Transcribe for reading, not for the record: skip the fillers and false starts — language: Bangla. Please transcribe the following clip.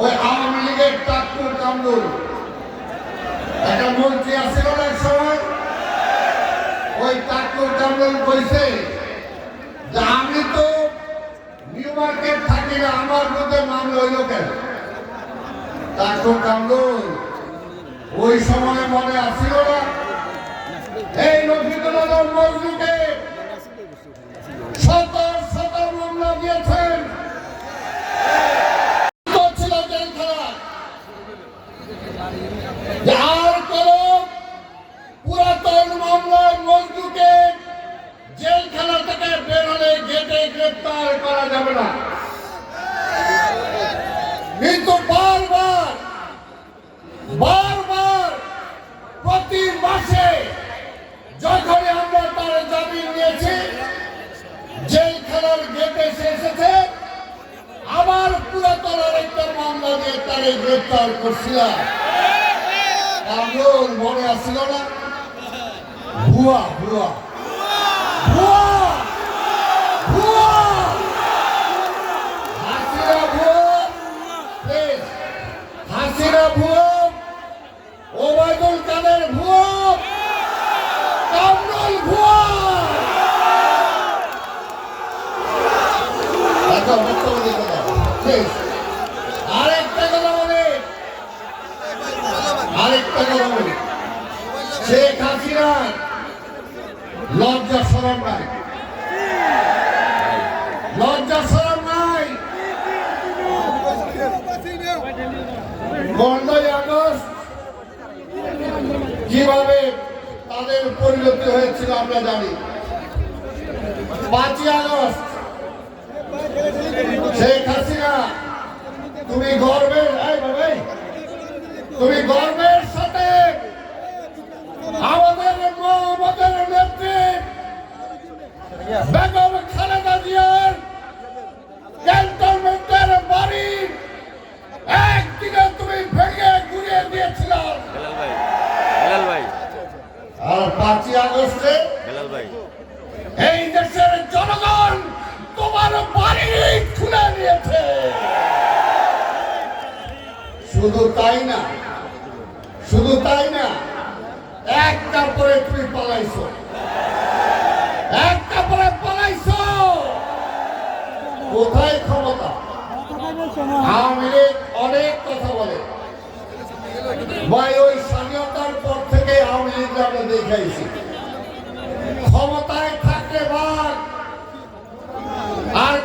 ওই আওয়ামী লীগের টাকুর কামরুল একটা মন্ত্রী আসছিল না এক সময়, ওই টাকুর কামরুল কইছে যে আমি তো নিউ মার্কেট থাকি না, আমার মধ্যে মামলা হইল কেন? টাকুর কামরুল ওই সময় মনে আসছিল না এই রফিকুল আলম মজনুকে শত শত মামলা দিয়েছেন, আর কোন পুরাতন মামলায় মজনুকে জেলখানা থেকে বের হলে গেটে গ্রেপ্তার করা যাবে না। কিন্তু বারবার প্রতি মাসে যখনই আমরা তার জামিন নিয়েছি, জেলখানার গেটে এসেছে, আবার পুরাতন আরেকটা মামলা দিয়ে তারে গ্রেপ্তার করছিলাম। কামরুল মনে আসছিল না? ভুয়া ভুয়া ভুয়া ভুয়া হাসিনা ভুয়া, হাসিনা ভুয়া, ওবায়দুল কাদের ভুয়া, কামরুল ভুয়া। আরেকটা কথা বলি, শেখ হাসিনা লজ্জা শরম নাই, লজ্জা শরম নাই। 15ই আগস্ট কিভাবে তাদের পরিণতি হয়েছিল আমরা জানি। 5ই আগস্ট শেখ হাসিনা তুমি গর্বের সাথে আমাদের নেত্রী বেগম খালেদা জিয়ার ক্যান্টনমেন্টের বাড়ি একদিনে তুমি ভেঙে গুড়িয়ে দিয়েছিল। আর 5ই আগস্টে এই দেশের জনগণ তোমার বাড়ি খুলে নিয়েছে। শুধু তাই না, একটা পরে তুমি পালাইছো, কোথায় ক্ষমতা? আওয়ামী লীগ অনেক কথা বলে ভাই, ওই স্বাধীনতার পর থেকে আওয়ামী লীগ আমরা দেখাইছি ক্ষমতায় থাকলে ভাগ, আর